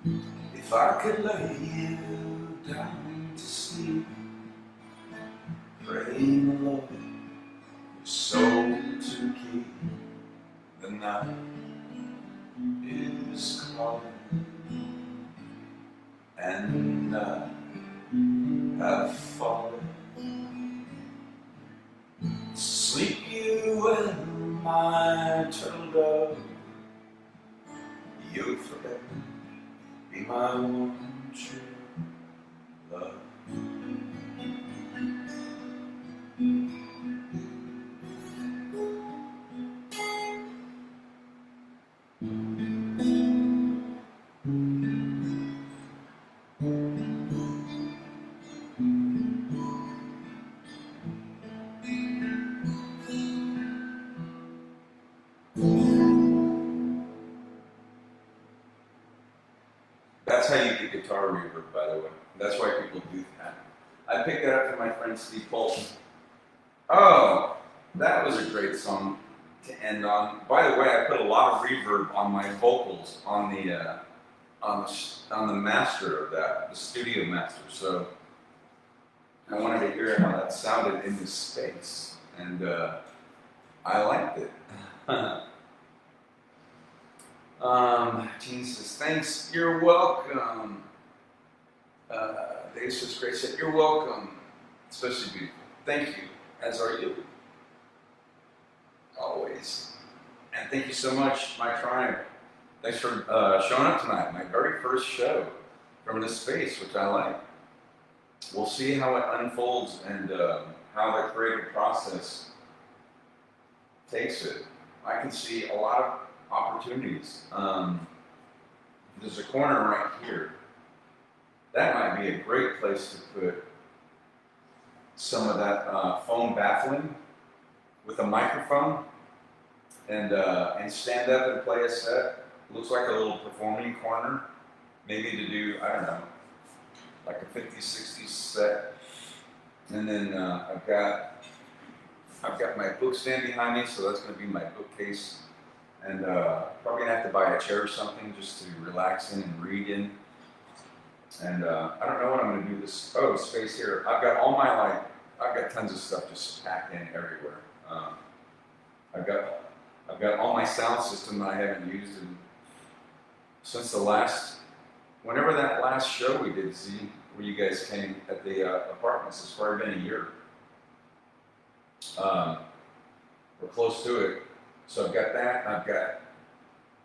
If I could lay you down to sleep, praying, Lord, your soul to keep, the night is calling, and I have fallen. Sleep you in my eternal love, you'll forever be my one true love. That's how you get guitar reverb, by the way. That's why people do that. I picked that up from my friend Steve Polton. Oh, that was a great song to end on. By the way, I put a lot of reverb on my vocals on the master of that, the studio master. So I wanted to hear how that sounded in this space, and I liked it. Gene says, thanks, you're welcome. Dave says, great set, you're welcome. Especially beautiful. Thank you, as are you. Always. And thank you so much, my tribe. Thanks for showing up tonight. My very first show from this space, which I like. We'll see how it unfolds and how the creative process takes it. I can see a lot of opportunities. There's a corner right here. That might be a great place to put some of that foam baffling with a microphone and stand up and play a set. Looks like a little performing corner, maybe to do, I don't know, like a 50s, 60s set. And then I've got my book stand behind me, so that's going to be my bookcase. And probably gonna have to buy a chair or something just to relax in and read in. And I don't know what I'm gonna do this. Oh, space here. I've got tons of stuff just packed in everywhere. I've got all my sound system that I haven't used since whenever that last show we did, Z, where you guys came at the apartments. It's probably been a year. We're close to it. So I've got that, and I've got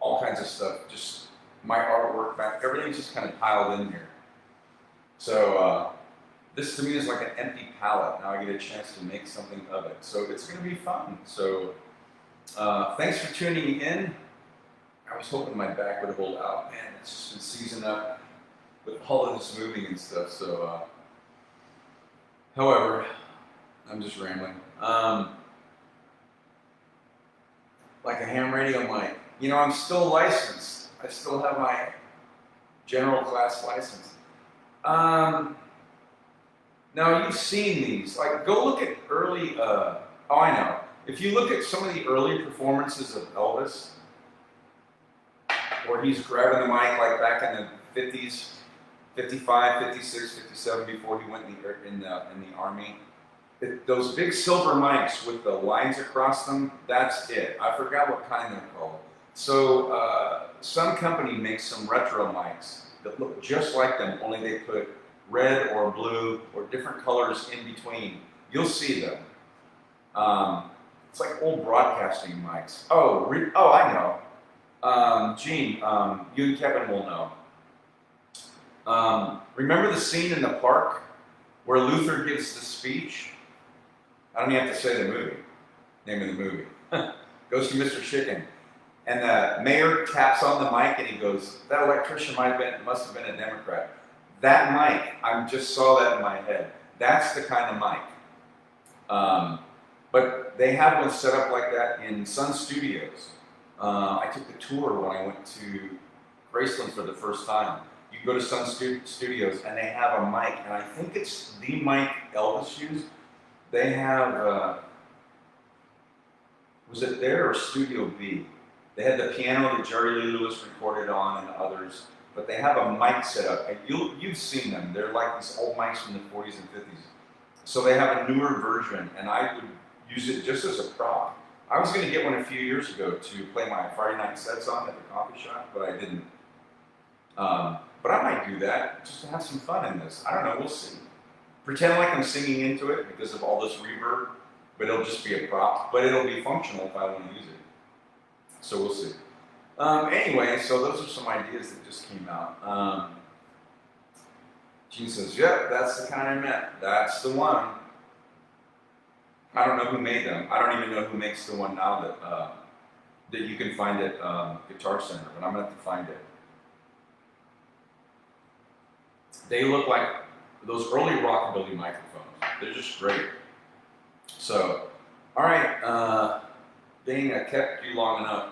all kinds of stuff, just my artwork back, everything's just kind of piled in here. So this to me is like an empty palette. Now I get a chance to make something of it. So it's gonna be fun. So thanks for tuning in. I was hoping my back would hold out. Man, it's just been seasoned up with all of this moving and stuff. So however, I'm just rambling. Like a ham radio mic. You know, I'm still licensed. I still have my general class license. Now you've seen these. Like, go look at early. Oh, I know. If you look at some of the early performances of Elvis, where he's grabbing the mic like back in the 50s, 55, 56, 57, before he went in the army. Those big silver mics with the lines across them, that's it. I forgot what kind they're called. So some company makes some retro mics that look just like them, only they put red or blue or different colors in between. You'll see them. It's like old broadcasting mics. Oh, I know. Gene, you and Kevin will know. Remember the scene in the park where Luther gives the speech? I don't even have to say the movie, name of the movie. Goes to Mr. Chicken. And the mayor taps on the mic and he goes, that electrician must have been a Democrat. That mic, I just saw that in my head. That's the kind of mic. But they have one set up like that in Sun Studios. I took the tour when I went to Graceland for the first time. You go to Sun Studios and they have a mic, and I think it's the mic Elvis used. They have, was it there or Studio B? They had the piano that Jerry Lee Lewis recorded on and others. but they have a mic set up, and you've seen them. They're like these old mics from the 40s and 50s. So they have a newer version, and I would use it just as a prop. I was going to get one a few years ago to play my Friday night sets on at the coffee shop, but I didn't. But I might do that just to have some fun in this. I don't know, we'll see. Pretend like I'm singing into it because of all this reverb, but it'll just be a prop. But it'll be functional if I want to use it. So we'll see. Anyway, so those are some ideas that just came out. Gene says, yep, that's the kind I meant. That's the one. I don't know who made them. I don't even know who makes the one now that you can find at Guitar Center, but I'm going to have to find it. They look like those early rockabilly microphones. They're just great. So, all right, dang, I kept you long enough.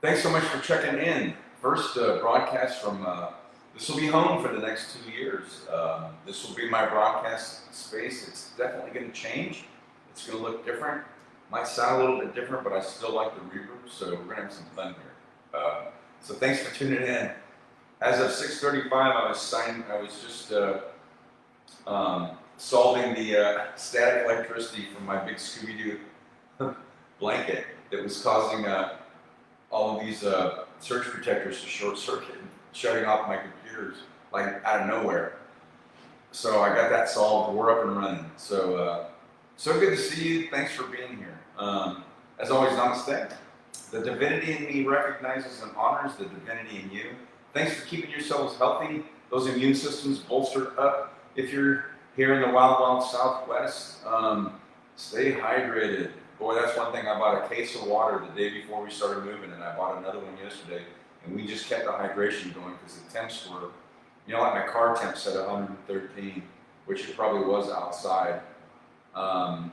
Thanks so much for checking in. First broadcast from, this will be home for the next 2 years. This will be my broadcast space. It's definitely going to change. It's going to look different. Might sound a little bit different, but I still like the reverb, so we're going to have some fun here. So thanks for tuning in. As of 6:35, I was just solving the static electricity from my big Scooby-Doo blanket that was causing all of these surge protectors to short circuit and shutting off my computers like out of nowhere. So I got that solved. We're up and running. So so good to see you. Thanks for being here. As always, namaste. The divinity in me recognizes and honors the divinity in you. Thanks for keeping yourselves healthy, those immune systems bolstered up. If you're here in the wild, wild Southwest, stay hydrated. Boy, that's one thing. I bought a case of water the day before we started moving, and I bought another one yesterday. And we just kept the hydration going because the temps were, like my car temp said 113, which it probably was outside. The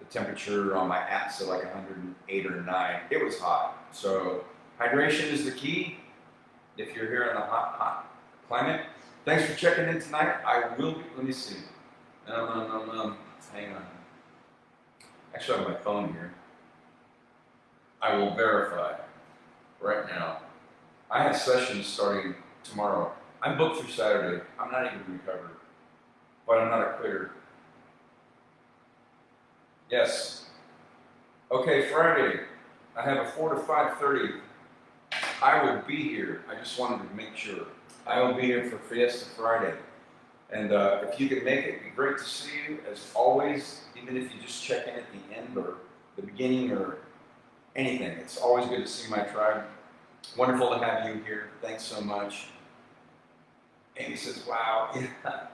temperature on my app said like 108 or 9. It was hot. So hydration is the key. If you're here in a hot climate. Thanks for checking in tonight. I will be, let me see. Hang on. Actually, I have my phone here. I will verify right now. I have sessions starting tomorrow. I'm booked through Saturday. I'm not even recovered, but I'm not a quitter. Yes. Okay, Friday. I have a 4 to 5:30. I will be here. I just wanted to make sure. I will be here for Fiesta Friday. And if you can make it, it'd be great to see you. As always, even if you just check in at the end or the beginning or anything, it's always good to see my tribe. Wonderful to have you here. Thanks so much. Amy says, wow. Yeah,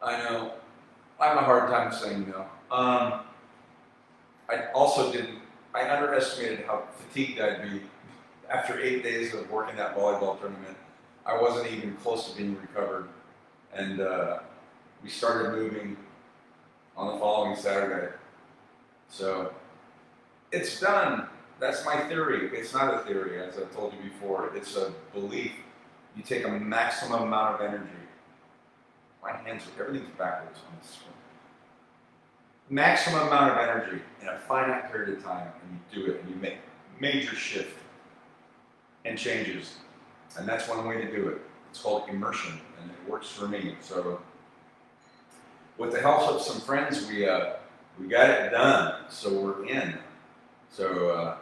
I know. I have a hard time saying no. I underestimated how fatigued I'd be. After 8 days of working that volleyball tournament, I wasn't even close to being recovered. And we started moving on the following Saturday. So it's done. That's my theory. It's not a theory, as I told you before. It's a belief. You take a maximum amount of energy. My hands, everything's backwards on this screen. Maximum amount of energy in a finite period of time, and you do it, and you make major shift and changes. And that's one way to do it. It's called immersion, and it works for me. So with the help of some friends, we got it done. So we're in. So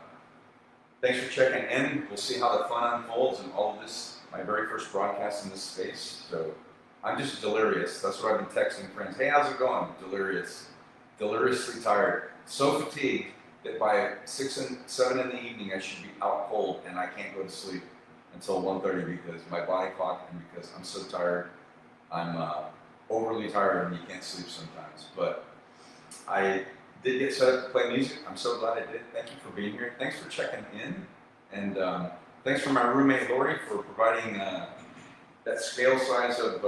thanks for checking in. We'll see how the fun unfolds and all of this, my very first broadcast in this space. So I'm just delirious. That's what I've been texting friends. Hey, how's it going? Delirious. Deliriously tired. So fatigued that by 6 and 7 in the evening, I should be out cold, and I can't go to sleep until 1:30 because my body clock and because I'm so tired. I'm overly tired, and you can't sleep sometimes. But I did get set up to play music. I'm so glad I did. Thank you for being here. Thanks for checking in. And thanks for my roommate, Lori, for providing that scale size of,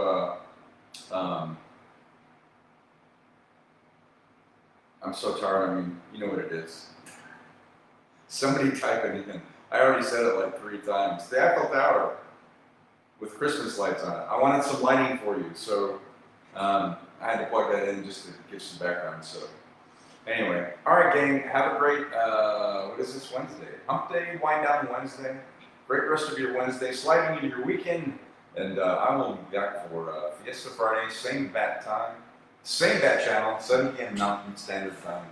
I'm so tired. I mean, you know what it is. Somebody type anything. I already said it like 3 times. The Eiffel Tower with Christmas lights on it. I wanted some lighting for you, so I had to plug that in just to give some background. So anyway, all right, gang. Have a great, what is this, Wednesday? Hump Day, Wind Down Wednesday. great rest of your Wednesday, sliding into your weekend, and I will be back for Fiesta Friday, same bat time, same bat channel, 7 p.m. Mountain Standard Time,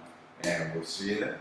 and we'll see you then.